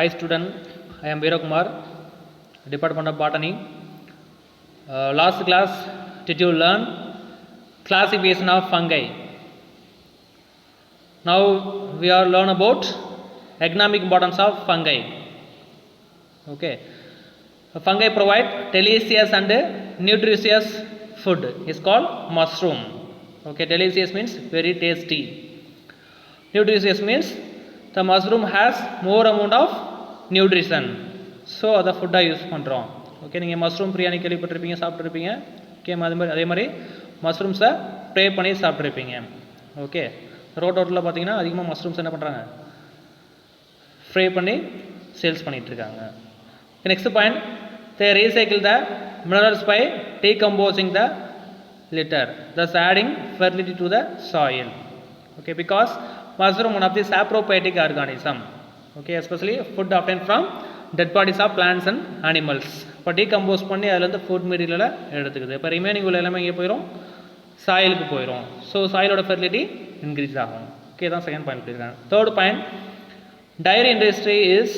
Hi student, I am Veera Kumar, Department of Botany. Last class, did you learn classification of fungi? Now we are learn about economic importance of fungi. Okay, fungi provide delicious and nutritious food. It's called mushroom. Okay, delicious means very tasty. Nutritious means the mushroom has more amount of nutrition. So the food use பண்ணுறோம். Okay நீங்கள் mushroom biryani கேள்விப்பட்டிருப்பீங்க, சாப்பிட்ருப்பீங்க. Okay அதே மாதிரி மஷ்ரூம்ஸை pray பண்ணி சாப்பிட்ருப்பீங்க. Okay ரோட்டில் பார்த்தீங்கன்னா அதிகமாக mushrooms என்ன பண்ணுறாங்க, ஃப்ரை பண்ணி சேல்ஸ் பண்ணிகிட்ருக்காங்க. Next point, they recycle the minerals by decomposing the litter, thus adding fertility to the soil. Okay, because mushroom one of the saprophytic organism. Okay, especially food obtained from dead bodies of plants and animals. இப்போ decompose பண்ணி அதில் food மெட்டீரியலை எடுத்துக்குது. இப்போ remaining உள்ள எல்லாமே இங்கே போயிடும், சாயிலுக்கு போயிடும். ஸோ சாயிலோட ஃபெர்டிலிட்டி இன்க்ரீஸ் ஆகும். ஓகே தான் செகண்ட் பாயிண்ட் சொல்லியிருக்காங்க. Third point, dairy industry is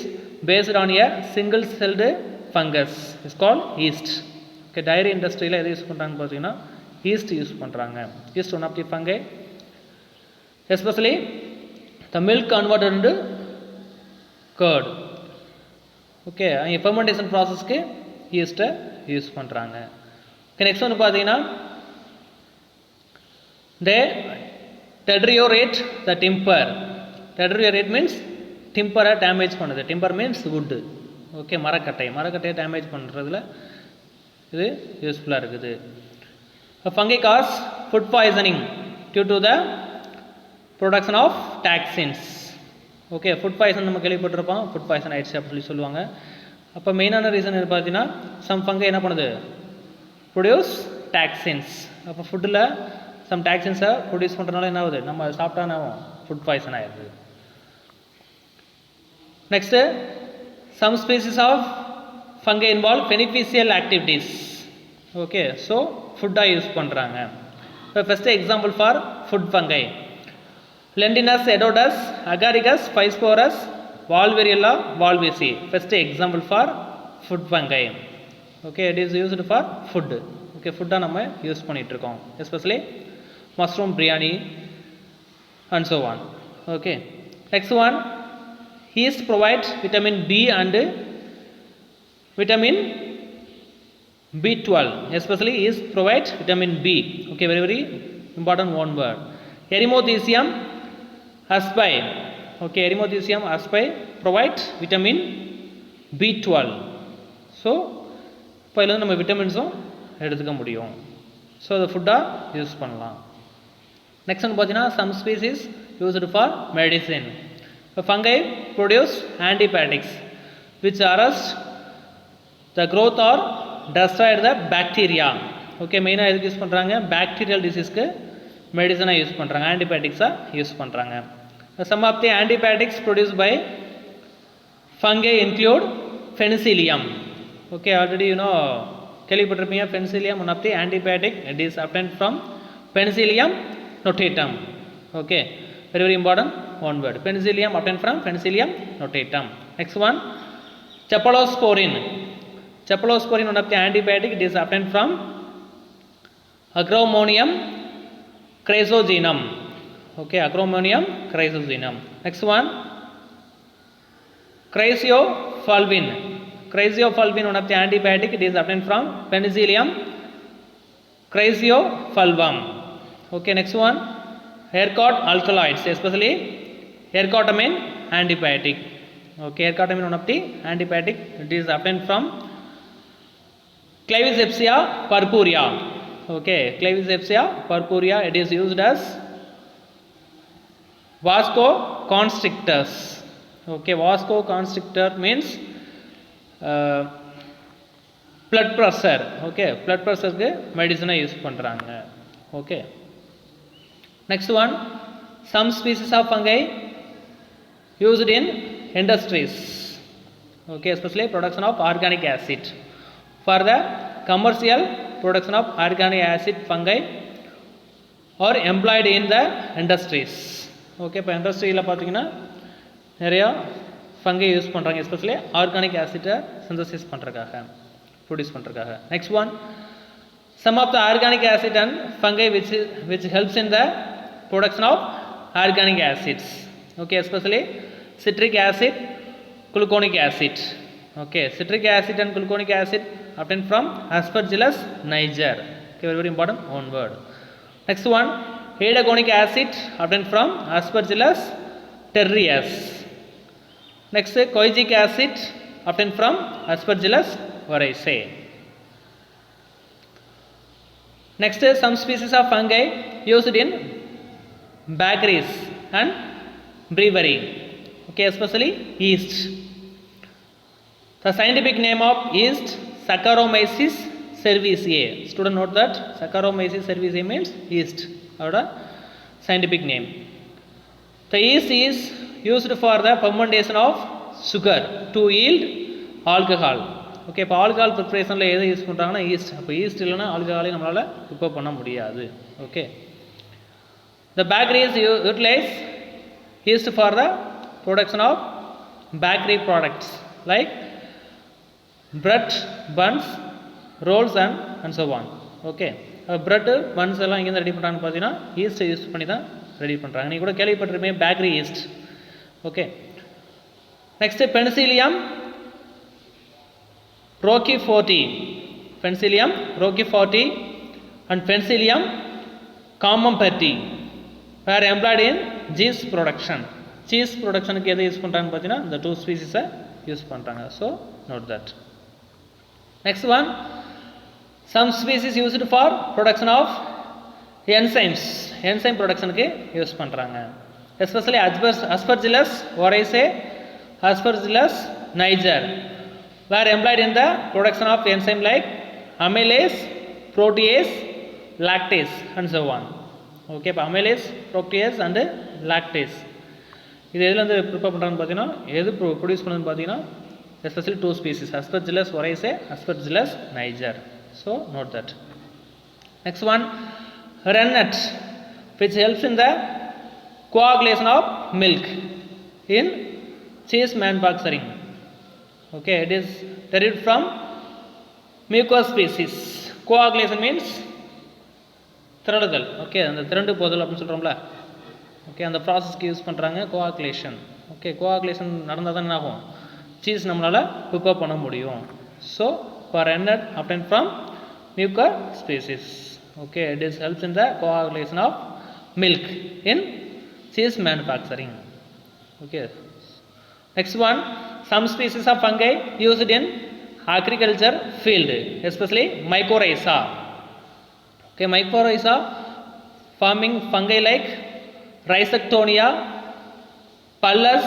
based on a single celled fungus is called yeast. Okay dairy இண்டஸ்ட்ரியில் எது யூஸ் பண்ணுறாங்கன்னு பார்த்தீங்கன்னா ஈஸ்ட் யூஸ் பண்ணுறாங்க. Yeast one of the fungi, especially the milk converted into curd. Okay அங்கே fermentation ப்ராசஸ்க்கு ஈஸ்ட்டை use பண்ணுறாங்க. Next ஒன்று பார்த்தீங்கன்னா they deteriorate the timber. Deteriorate means டிம்பரை டேமேஜ் பண்ணுது. Timber means wood. ஓகே மரக்கட்டையை டேமேஜ் பண்ணுறதுல இது யூஸ்ஃபுல்லாக இருக்குது. Fungi cause food poisoning due to the production of toxins. Okay food poison நம்ம கேள்விப்பட்டிருப்போம், ஃபுட் பாய்சன் ஆயிடுச்சு அப்படின்னு சொல்லுவாங்க. அப்போ மெயினான ரீசன் பார்த்தீங்கன்னா சம் ஃபங்கை என்ன பண்ணுது, ப்ரொடியூஸ் டாக்ஸின்ஸ். அப்போ ஃபுட்டில் சம் டாக்ஸின்ஸை ப்ரொடியூஸ் பண்ணுறதுனால என்ன ஆகுது, நம்ம சாப்பிட்டா என்ன ஆகும், ஃபுட் பாய்சன் ஆயிடுது. Next, some species of fungi involve beneficial activities. Okay so ஃபுட்டாக யூஸ் பண்ணுறாங்க. இப்போ first example for food fungi, Lendinus, Edodus, Agaricus, Physporus, Valvariella, Valvaceae. First example for food fungi. Okay, it is used for food. Okay, food நம்ம use பண்ணிட்டு இருக்கோம், especially mushroom biryani and so on. Okay, next one, yeast provides vitamin B and vitamin B12. Especially yeast provides vitamin B. Okay, very important one word. Erythrothecium aspi. Okay, Erythrothecium aspi provides vitamin B12. So இப்போ இதில் நம்ம விட்டமின்ஸும் எடுத்துக்க முடியும். So அதை ஃபுட்டாக use பண்ணலாம். Next வந்து பார்த்தீங்கன்னா some species used for medicine. இப்போ fungi produce antibiotics which arrest the growth or destroyed the bacteria. Okay மெயினாக எதுக்கு யூஸ் பண்ணுறாங்க, பாக்டீரியல் டிசீஸ்க்கு மெடிசனாக யூஸ் பண்ணுறாங்க, ஆன்டிபயோட்டிக்ஸாக யூஸ் பண்ணுறாங்க. Some of the antibiotics produce by fungi include penicillium. Okay already கேள்விப்பட்டிருப்பீங்க, penicillium one of the antibiotic, it is obtained from penicillium notatum. Okay very important one word, penicillium obtained from penicillium notatum. next one, cephalosporin. Cephalosporin one of the antibiotic, it is obtained from Agrumonium chrysogenum. Okay, Agrumonium chrysogenum. Next one, chrysopulvin. Chrysopulvin one of the antibiotic, it is obtained from Penicillium chrysopulvum. Okay, next one, ergot alkaloids, especially ergotamine antibiotic. Okay, ergotamine one of the antibiotic, it is obtained from Clavicепsia purpurea. Okay, Clavicепsia purpurea, it is used as vasoconstrictors. Okay, vasoconstrictor means blood pressure. Okay, blood pressure க்கு மெடிசனை use பண்ணுறாங்க. Okay next one, some species of fungi used in industries. Okay especially production of organic acid. For the commercial production of organic acid fungi are employed in the industries. Okay இப்போ இண்டஸ்ட்ரியில் பார்த்தீங்கன்னா நிறையா fungi use பண்ணுறாங்க, especially organic ஆசிட்டை synthesis பண்ணுறதுக்காக, produce பண்ணுறதுக்காக. Next one, some of the organic acid and fungi which helps in the production of organic acids. Okay, especially citric acid, gluconic acid. Okay, citric acid and gluconic acid obtained from Aspergillus niger. Okay, very, very important one word. Next one, hedogonic acid obtained from Aspergillus terreus. Next, koichic acid obtained from Aspergillus oryzae. Next, some species of fungi used in bakeries and brewery. Okay, especially yeast. The scientific name of yeast Saccharomyces cerevisiae. Student note that Saccharomyces cerevisiae means yeast. Our scientific name. The yeast is used for the fermentation of sugar to yield alcohol. Okay, இப்போ alcohol ப்ரிப்ரேஷனில் எதை use பண்ணுறாங்கன்னா east. அப்போ east இல்லைனா ஆல்கஹாலையும் நம்மளால் prepare பண்ண முடியாது. Okay, the bakeries utilise yeast for the production of bakery products like bread, buns, rolls and so on. Okay, bread, buns எல்லாம் இங்கேருந்து ரெடி பண்ணுறாங்கன்னு பார்த்தீங்கன்னா ஈஸ்ட்டை யூஸ் பண்ணி தான் ரெடி பண்ணுறாங்க. நீங்கள் கூட கேள்விப்பட்டிருப்பீங்க bakery yeast. Okay, next Penicillium roqueforti, Penicillium roqueforti and Penicillium camembert were employed in cheese production. Cheese production க்கு எதை யூஸ் பண்ணுறாங்க பார்த்தீங்கன்னா இந்த 2 ஸ்பீசிஸை யூஸ் பண்ணுறாங்க. So note that. Next one, some species used for production of enzymes. Enzyme ப்ரொடக்ஷனுக்கு use பண்ணுறாங்க. Especially Aspergillus oryzae, Aspergillus niger were employed in the production of enzyme like amylase, protease, lactase and so on. Okay, இப்போ amylase, protease and lactase இது எதில் வந்து prepare பண்ணுறான்னு பார்த்தீங்கன்னா எது produce பண்ணுறதுன்னு பார்த்தீங்கன்னா especially 2 species Aspergillus oryzae, Aspergillus niger. So note that. Next one, rennet which helps in the coagulation of milk in cheese manufacturing. Okay, it is derived from mucous species. Coagulation means திரளுதல். Okay, அந்த திரண்டு போதல் அப்படின்னு சொல்கிறோம்ல. Okay, அந்த ப்ராசஸ்க்கு use பண்ணுறாங்க coagulation. Okay, coagulation நடந்தால் தான் என்ன ஆகும், சீஸ் நம்மளால் ப்ரிப்பேர் பண்ண முடியும். So for rennet obtained from mucous species. Okay, it is helps in the coagulation of milk in cheese manufacturing. Okay, next one, some species of fungi used in agriculture field, especially mycorrhiza. Okay, mycorrhiza forming fungi like Rhizoctonia, Pallas,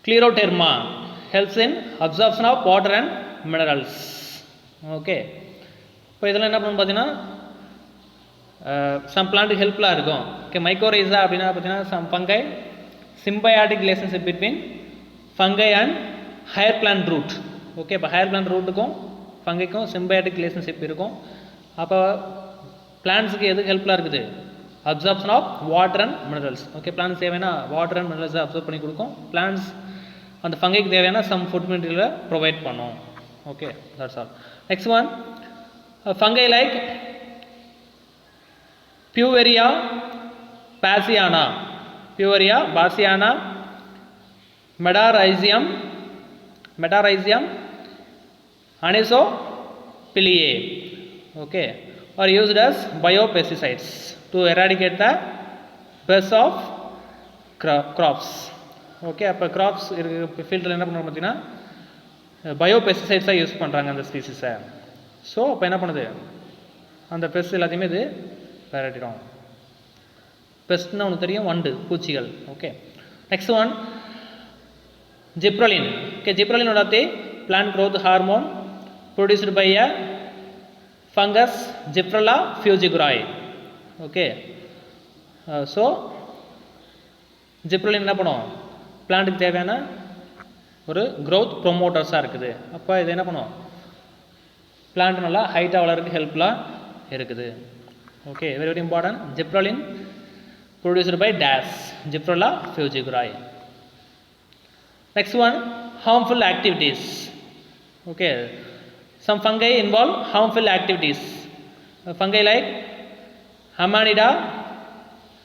Scleroderma helps in absorption of water and minerals. Okay, இப்போ இதெல்லாம் என்ன பண்ணணும் பார்த்தீங்கன்னா some பிளான்ட்டுக்கு ஹெல்ப்ஃபுல்லாக இருக்கும். Okay, mycorrhiza அப்படின்னா பார்த்தீங்கன்னா some fungi symbiotic relationship between fungi and higher plant root. Okay, இப்போ ஹையர் பிளான்ட் ரூட்டுக்கும் ஃபங்கைக்கும் சிம்பயாட்டிக் ரிலேஷன்ஷிப் இருக்கும். அப்போ பிளான்ட்ஸுக்கு எதுக்கு ஹெல்ப்ஃபுல்லாக இருக்குது, absorption of water and minerals. Okay, plants தேவையான வாட்டர் அண்ட் மினரல்ஸை அப்சர்வ் பண்ணி கொடுக்கும். பிளான்ட்ஸ் அந்த ஃபங்கைக்கு தேவையான சம் ஃபுட் மெட்டீரியலை ப்ரொவைட் பண்ணும். Okay, that's all. Next one, fungi like Beauveria bassiana, Puvaria bassiana, Metarhizium, Anisopiliae, okay, are used as biopesticides to eradicate the pests of crops. Okay, அப்போ crops ஃபீல்டில் என்ன பண்ணுறோம் பார்த்தீங்கன்னா பயோபெஸ்டிசைட்ஸாக யூஸ் பண்ணுறாங்க அந்த ஸ்பீசிஸை. ஸோ அப்போ என்ன பண்ணுது, அந்த பெஸ்ட் எல்லாத்தையுமே இது விரட்டிடும். பெஸ்ட்னா ஒன்று தெரியும், வண்டு, பூச்சிகள். Okay, next one, gibberellin. Okay, gibberellin one of the plant growth hormone produced by a fungus Gyprola fugiguri. Okay, so gibberellin என்ன பண்ணும், பிளான்ட்டுக்கு தேவையான ஒரு க்ரோத் ப்ரொமோட்டர்ஸாக இருக்குது. அப்போ இது என்ன பண்ணும், பிளான்ட் நல்லா ஹைட்டாக வளர்றதுக்கு ஹெல்ப்ஃபுல்லாக இருக்குது. Okay, very very important. Gibberellin produced by dash Gyprola fugiguri. Next one, harmful activities. Okay, some fungi involve harmful activities. Fungi like Amanita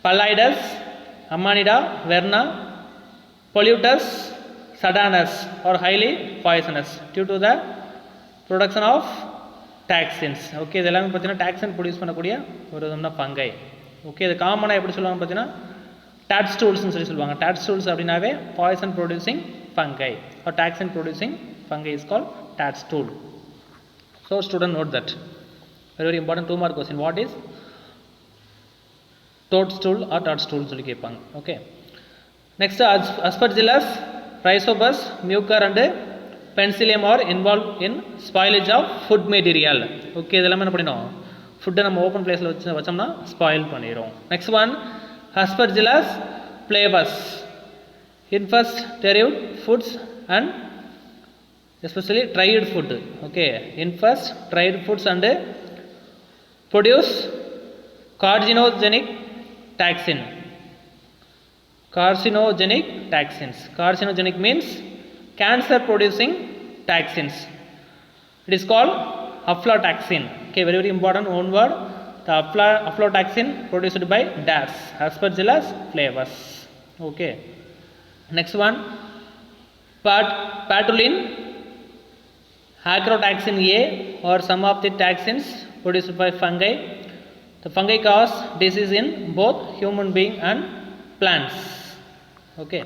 pallidus, Amanita verna, Polyutus sadanus are highly poisonous due to the production of taxins. Okay, இதெல்லாம் பார்த்தீங்கன்னா toxin produce பண்ணக்கூடிய ஒரு விதமான fungi. Okay, இது காமனாக எப்படி சொல்லுவாங்க பார்த்தீங்கன்னா டாட்ஸ்டூல்ஸ்னு சொல்லுவாங்க. டாட்ஸ்டூல்ஸ் அப்படின்னாவே poison producing fungi or toxin producing fungi is called toadstool. So student note that very very important 2 mark question. What is toadstool or toadstool சொல்லி கேட்பாங்க. ஓகே, நெக்ஸ்ட் Aspergillus, Rhizopus, Mucor and Penicillium are involved in spoilage of food material. Okay, இதெல்லாம் என்ன பண்ணிடும், ஃபுட்டை நம்ம open பிளேஸில் வச்சோம்னா ஸ்பாயில் பண்ணிடும். Next one, Aspergillus flavus infest derived foods and especially dried food. Okay, infest dried foods and produce carcinogenic taxin. Carcinogenic taxins. Carcinogenic means cancer producing taxins. It is called aflatoxin. Okay, very very important one word. The aflatoxin produced by DAS, Aspergillus flavus. Okay, next one, patulin, acrotaxin A or some of the taxins produced by fungi. The fungi cause disease in both human being and plants. Okay.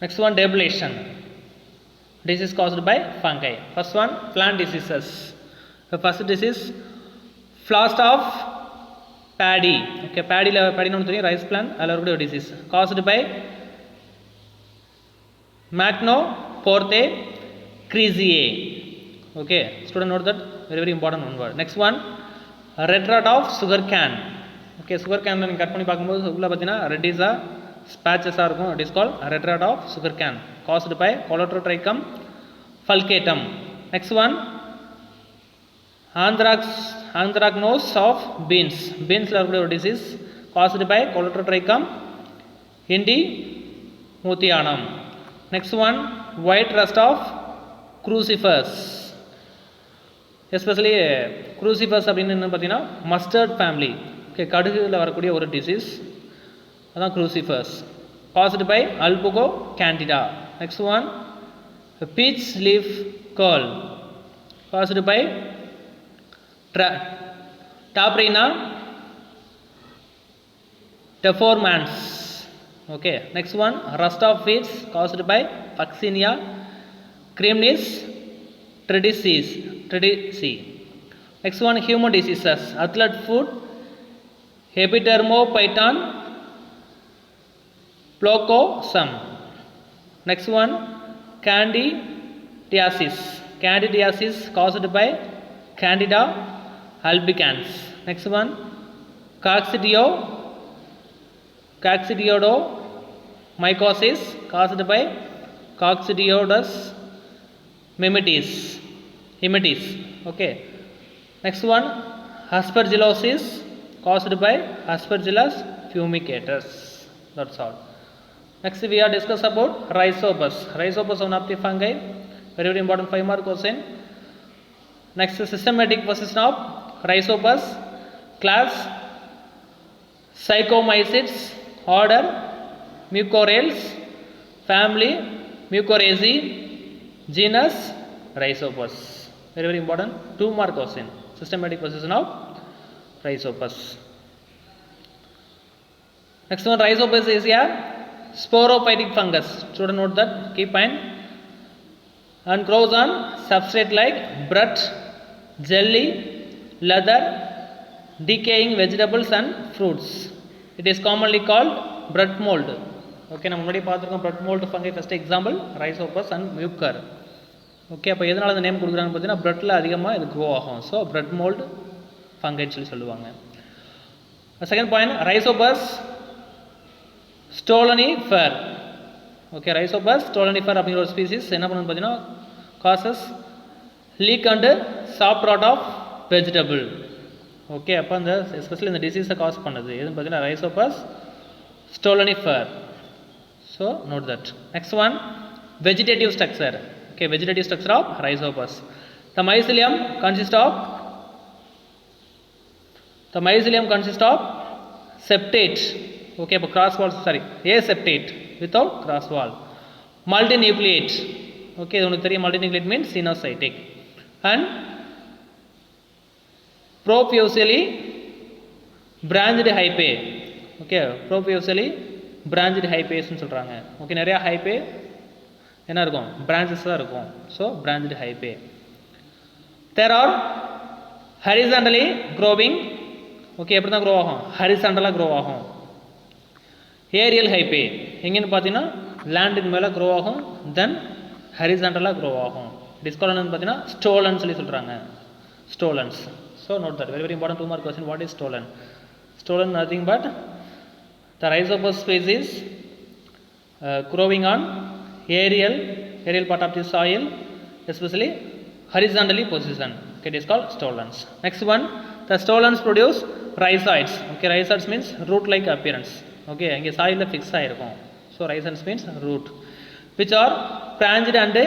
Next one, debulation. Disease caused by fungi. First one, plant diseases. The first disease, frost of paddy. Okay, paddy na rice plant allergic disease caused by Macnoporthe creesae. Okay, student note that very very important one word. Next one, red rot of sugar can. Okay, sugar can நீங்க cut பண்ணி பாக்கும்போது உள்ள பாத்தீனா red is a patches இருக்கும். It is called red rot of sugar can caused by Colotrotrichum fulcatum. Next one, anthracnose of beans. Beans la இருக்கக்கூடிய disease caused by Colotrotrichum indimuthianum. Next one, white rust of crucifers. Especially crucifers அப்படின்னு என்ன பார்த்தீங்கன்னா mustard family. Okay, கடுகுல வரக்கூடிய ஒரு disease அதான் crucifers caused by Albugo candida. Next one, peach leaf curl caused by Taphrina deformans. Okay, next one, rust of wheats caused by Puccinia graminis Tredici. Next one, human diseases, athlete's foot, epidermopython ploccosum. Next one, candidiasis. Candidiasis caused by Candida albicans. Next one, coccidioidomycosis caused by Coccidioides mimetis. Okay, next one, aspergillosis caused by Aspergillus fumigatus. That's all. Next we are discuss about Rhizopus. Rhizopus one of the fungi, very very important 5 mark question. Next, systematic position of Rhizopus, class Psychomycetes, order Mucorales, family Mucorrhizae, genus Rhizopus. Very very important 2 mark question. Systematic position of Rhizopus. Next one, Rhizopus is a sporophytic fungus. Student note that, key point, and grows on substrate like bread, jelly, leather, decaying vegetables and fruits. It is commonly called bread mold. Okay, நம்ம முன்னாடி பார்த்திருக்கோம் bread mold fungi. First example Rhizopus and Mucor. Okay, அப்போ எதனால் அந்த name கொடுக்குறாங்கன்னு பார்த்தீங்கன்னா ப்ரெட்டில் அதிகமாக இது க்ரோ ஆகும். ஸோ ப்ரெட் மோல்டு ஃபங்கைன்னு சொல்லி சொல்லுவாங்க. Second point, Rhizopus stolonifer. Okay, Rhizopus stolonifer அப்படிங்கிற ஒரு ஸ்பீசிஸ் என்ன பண்ணுன்னு பார்த்தீங்கன்னா causes leak and soft rot of vegetable. Okay, அப்போ அந்த எஸ்பெஷலி இந்த டிசீஸை காஸ் பண்ணுது எதுன்னு பார்த்தீங்கன்னா Rhizopus stolonifer. So note that. Next one, vegetative structure. Okay, vegetative structure of rhizopus. The mycelium consists of septate. Okay, but cross wall, sorry, aseptate without cross wall. Multinucleate. Okay, multinucleate means sinusoidal. And profusely branched hyphae. Okay, profusely branched hyphae னு சொல்றாங்க. Okay, நிறைய hyphae என்ன இருக்கும், branches தான் இருக்கும். So branched hyphae. There are horizontally growing. Okay, எப்படி தான் grow ஆகும், ஹரிசாண்டலாக grow ஆகும். ஏரியல் hyphae எங்கன்னு பார்த்தீங்கன்னா லேண்டுக்கு மேலே grow ஆகும், தென் ஹரிசாண்டலாக grow ஆகும். டிஸ்காலன் பார்த்தீங்கன்னா ஸ்டோலன் சொல்லி சொல்கிறாங்க, ஸ்டோலன்ஸ். So note that, very very important 2 mark question. What is stolon? Stolon nothing but the rhizopus species growing on aerial part of the soil, especially horizontally position. Okay, it is called stolons. Next one, the stolons produce rhizoids. Okay, rhizoids means root like appearance. Okay, இங்கே soil fix ஆயிருக்கும். So rhizoids means root, which are branched and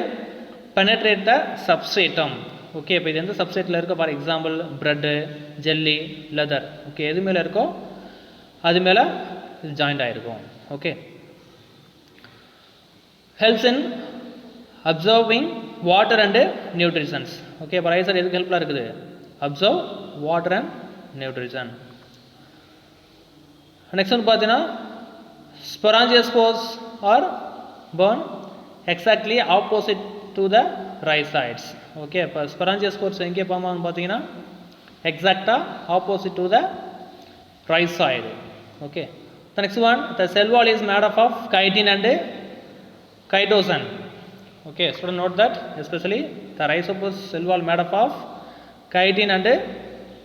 penetrate the substratum. Okay, இப்போ இது எந்த சப்ஸ்ட்ரேட்டில் இருக்கோ, for example bread, jelly, leather. Okay, எது மேலே இருக்கோ அது மேலே ஜாயிண்ட் ஆகிருக்கும். Okay, helps in absorbing water and nutritions. Okay, இப்போ ரைசர் எதுக்கு ஹெல்ப்ஃபுல்லாக இருக்குது, absorb water and nutrition. Next வந்து பார்த்தீங்கன்னா sporangiospores are born exactly opposite to the rhizoids. Okay, இப்போ ஸ்பொராஞ்சியோஸ்போர்ஸ் எங்கே ஃபார்ம் ஆகும்னு பார்த்தீங்கன்னா எக்ஸாக்டாக opposite to the rhizoid. Okay, the next one, the cell wall is made up of chitin and chitosan. Okay, student note that, especially the rhizopus cell wall made up of chitin and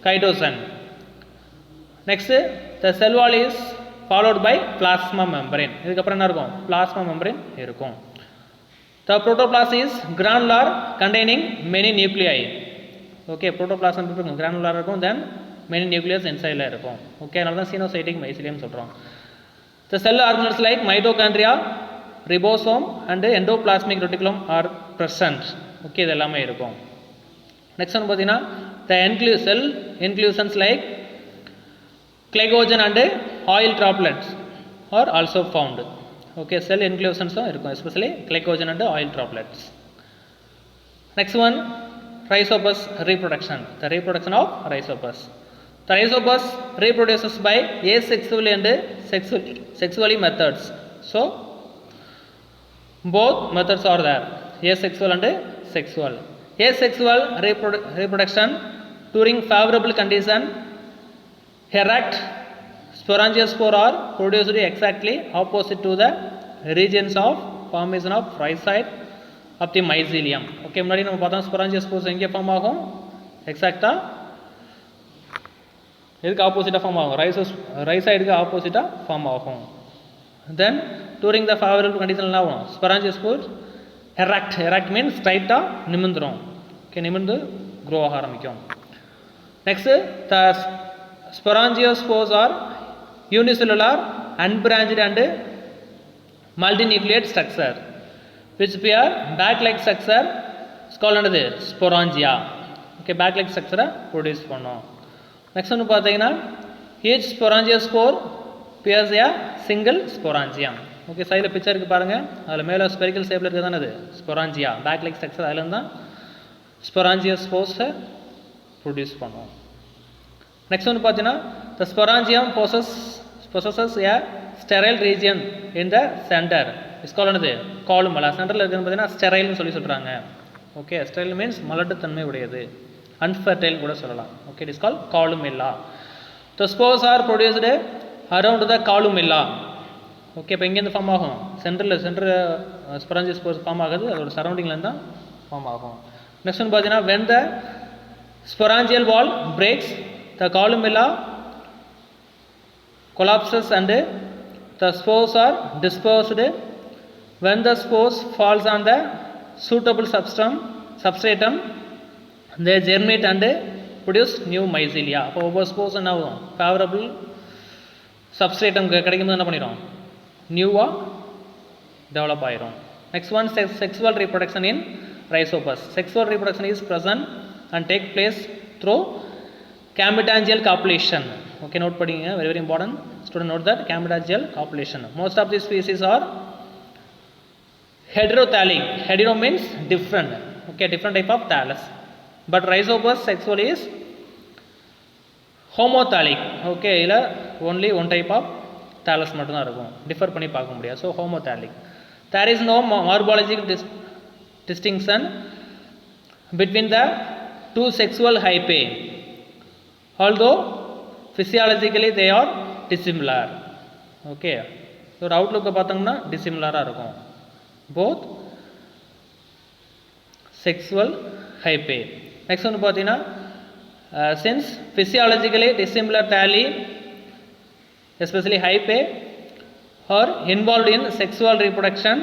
chitosan. Next, the cell wall is followed by plasma membrane. இதுக்கப்புறம் என்ன இருக்கும், plasma membrane இருக்கும். The protoplasm is granular containing many nuclei. Okay, protoplasm இருக்கும், granular இருக்கும், then many nucleus inside இருக்கும். Okay, அதனால தான் sinusoidal mycelium சொல்கிறோம். The cell organelles like mitochondria, ribosome and endoplasmic reticulum are present. Okay, இது எல்லாமே இருக்கும். Next one பார்த்தீங்கன்னா the cell inclusions like glycogen and oil droplets are also found. Okay, cell inclusions இருக்கும், especially glycogen and oil droplets. Next one, rhizopus reproduction. The reproduction of rhizopus. The rhizopus reproduces by asexually and sexually methods. So both methods are there, asexual and sexual. Asexual reproduction during favorable condition, erect sporangiospore are produced exactly opposite to the regions of formation of rhizoid of the mycelium. Okay, முன்னாடி நம்ம பார்த்தோம் ஸ்பொராஞ்சியோஸ்போர்ஸ் எங்கே form ஆகும், எக்ஸாக்டாக எதுக்கு ஆப்போசிட்டாக form ஆகும், ரைசைடுக்கு ஆப்போசிட்டாக ஃபார்ம் ஆகும். தென் டூரிங் த ஃபேவரபிள் கண்டிஷன் என்ன ஆகும், ஸ்பொராஞ்சியோஸ்போர் எரக்ட் மீன்ஸ் ஸ்ட்ரைட்டாக நிமிந்துடும். ஓகே, நிமிர்ந்து க்ரோ ஆக ஆரம்பிக்கும். Next, the sporangiospores are unicellular, unbranched and multinucleate structure which bear back-like structure is called another sporangia. Okay, back-like structure produce பண்ணும். Next one பார்த்தீங்கன்னா each sporangiospore bears a single sporangium. Okay, சைடில் picture இருக்குது பாருங்கள், அதில் மேலே spherical ஷேப்பில் இருக்குது தானே அது ஸ்பொராஞ்சியா, பேக்-லைக் ஸ்ட்ரக்சர், அதில் தான் ஸ்பொராஞ்சியோஸ்போர்ஸை ப்ரொடியூஸ் பண்ணும். நெக்ஸ்ட் ஒன்று பார்த்தீங்கன்னா the sporangium possesses a sterile region in the center. It's called another columella. சென்டரில் இருக்கிறது பார்த்தீங்கன்னா ஸ்டெரைல்னு சொல்கிறாங்க. ஓகே, ஸ்டெரைல் மீன்ஸ் மலட்டுத்தன்மை உடையது, அன்ஃபர்டைல் கூட சொல்லலாம். Okay, it is called columella. The spores are produced around the columella. Okay, இப்போ எங்கேருந்து ஃபார்ம் ஆகும், சென்டர் ஸ்பொராஞ்சியோஸ்போர்ஸ் ஃபார்ம் ஆகுது, அதோட சரௌண்டிங்லேருந்து தான் ஃபார்ம் ஆகும். நெக்ஸ்ட் ஒன்று பார்த்தீங்கன்னா when the sporangial wall breaks, the columella collapses and the spores are dispersed. When the spores falls on the suitable substratum, they germinate and produce new mycelia. அப்போ ஒவ்வொரு spores என்ன ஆகும், ஃபேவரபிள் சப்ஸ்ட்ரேட்டம் கிடைக்கும்போது என்ன பண்ணிடும், நியூவாக develop ஆயிரும். Next one, sexual reproduction in rhizopus. Sexual reproduction is present and take place through gametangial copulation. Okay, note படிங்க, very very important. Student note that gametangial copulation. Most of these species are heterothallic. Hetero means different. Okay, different type of thallus. But rhizopus sexual is homothallic. Okay, இல்ல only one type of thallus மட்டும் தான் இருக்கும். Differ பண்ணி பார்க்க முடியாது. So homothallic. There is no morphological distinction between the two sexual hyphae, although physiologically they are dissimilar. Okay, so outlook பார்த்தோம்னா dissimilar இருக்கும். Both sexual hyphae. Next one பார்த்தீங்கன்னா since physiologically dissimilar thalli, especially hyphae, are involved in sexual reproduction,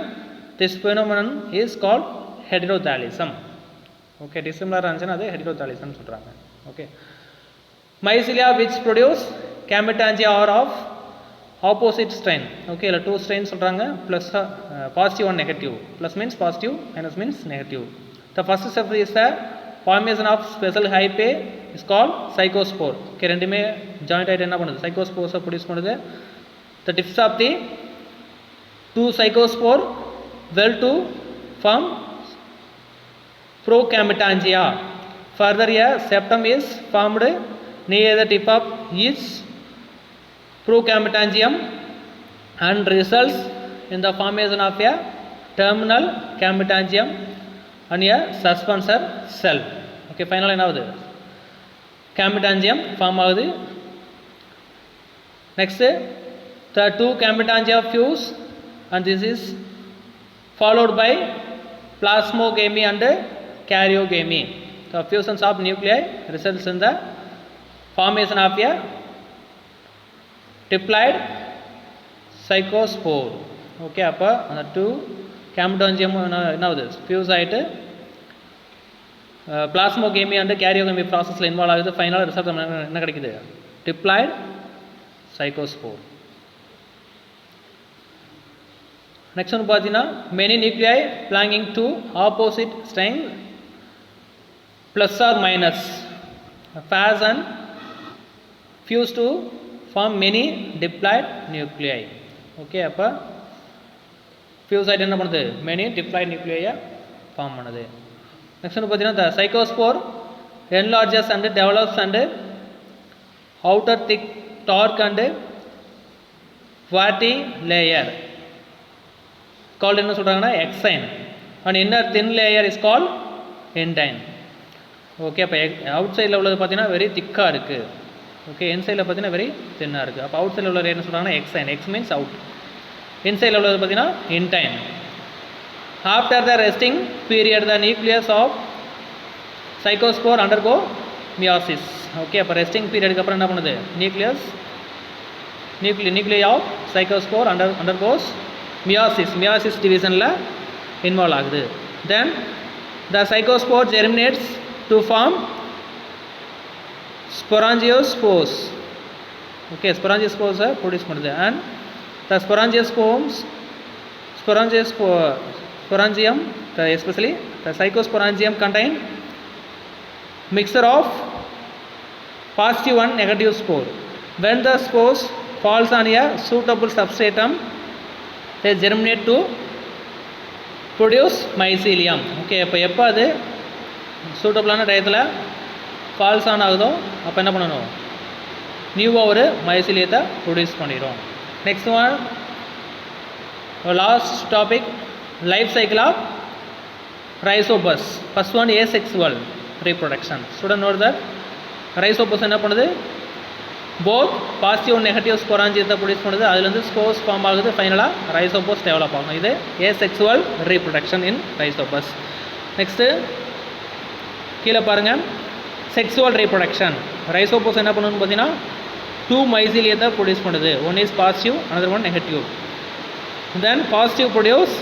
this phenomenon is called heterothallism. Okay, dissimilar இருந்துச்சுன்னா அது heterothallism சொல்றாங்க. Okay, mycelia which produce gametangia are of opposite strain. Okay, இல்ல two strains சொல்றாங்க, plus positive and negative. Plus means positive, minus means negative. The first step is the formation of special hyphae is called cycospore. Okay, ரெண்டுமே joint ஆயிட்டு என்ன பண்ணுது, cycospores produce பண்ணுது. The tips of the two cycospore well to form progametangia. Further, a septum is formed near the tip of each progametangium and results in the formation of a terminal gametangium and a suspensor cell. Okay, finally என்ன ஆகுது, gametangium form ஆகுது. Next, the two gametangia fuse and this is followed by plasmogamy and karyogamy. The fusions of nuclei results in the formation of a diploid cycospore. Okay, அப்போ அந்த two gametangium என்ன ஆகுது, fuse ஆகிட்டு plasmogamy and karyogamy processல involve ஆகுது. ஃபைனலாக result என்ன கிடைக்குது, diploid cycospore. Next one பார்த்தீங்கன்னா many nuclei belonging to opposite strain plus or minus phase and fuse to form many diploid nuclei. Okay, அப்போ fuse ஆகிட்டு என்ன பண்ணுது, many diploid nuclei ஃபார்ம் பண்ணுது. Next one பார்த்தீங்கன்னா the cycospore enlarges and develops and outer thick dark and fatty layer called என்ன சொல்றாங்கன்னா exine and inner thin layer is called endine. Okay, அப்போ out சைடில் உள்ளது பார்த்தீங்கன்னா வெரி திக்காக இருக்குது. ஓகே, இன்சைடில் பார்த்தீங்கன்னா வெரி தின்னாக இருக்குது. அப்போ அவுட் சைடில் உள்ளது என்ன சொல்கிறாங்கன்னா எக்ஸைன், எக்ஸ் மீன்ஸ் அவுட். இன்சைடில் உள்ளது பார்த்தீங்கன்னா intine. After the resting period the nucleus of zygospore undergo meiosis. Okay, அப்போ ரெஸ்டிங் பீரியடுக்கு அப்புறம் என்ன பண்ணுது, nuclei of zygospore undergoes meiosis டிவிஷனில் இன்வால்வ் ஆகுது. Then the zygospore germinates to form sporangiosperms. Okay, sporangiosperms produce பண்ணுது. And the sporangium, especially the cyclosporangium contain mixture of positive and negative spore. When the spores falls on a suitable substratum, they germinate to produce mycelium. Okay, அப்போ எப்போ அது சூட்டபிளான டயத்தில் falls on ஆகுதோ அப்போ என்ன பண்ணணும், நியூவாக ஒரு மைசிலியத்தை ப்ரொடியூஸ் பண்ணிடும். Next one, last topic, life cycle of Rhizopus. First one asexual reproduction. Student note that Rhizopus என்ன பண்ணுது, போத் பாசிட்டிவ் நெகட்டிவ் ஸ்பொராஞ்சியத்தை ப்ரொடியூஸ் பண்ணுது. அதுலேருந்து ஸ்போர்ஸ் ஃபார்ம் ஆகுது. ஃபைனலாக ரைசோபஸ் டெவலப் ஆகும். இது asexual reproduction in Rhizopus. Next கீழே பாருங்கள், செக்ஸுவல் ரீப்ரொடக்ஷன். ரைசோபோஸ் என்ன பண்ணணும்னு பார்த்தீங்கன்னா டூ மைசிலியத்தை ப்ரொடியூஸ் பண்ணுது. One is positive, another one negative. Then positive produce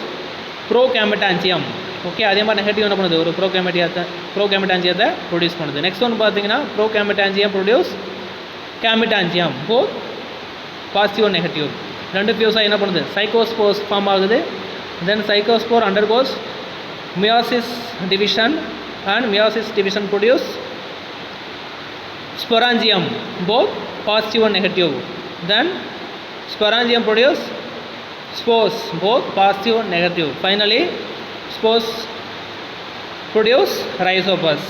progametangium. Okay, அதே மாதிரி நெகட்டிவ் என்ன பண்ணுது, ஒரு ப்ரோகேமெட்டாஞ்சியத்தை ப்ரொடியூஸ் பண்ணுது. நெக்ஸ்ட் ஒன் பார்த்தீங்கன்னா progametangium produce gametangium, both positive and negative. ரெண்டு ஃபியூஸாக என்ன பண்ணுது, சைக்கோஸ்போர்ஸ் ஃபார்ம் ஆகுது. Then cyclospore undergoes meiosis division, and meiosis division produce sporangium, both positive and negative. Then sporangium produce spores, both positive and negative. Finally, spores produce rhizopus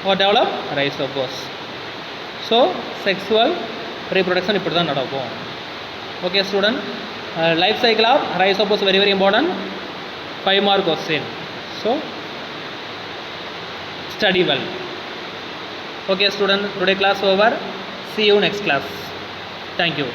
or develop rhizopus. So sexual reproduction இப்படி தான் நடக்கும். Okay student, life cycle of rhizopus very very important, 5 mark question. So study well. Okay student, today class over. See you next class. Thank you.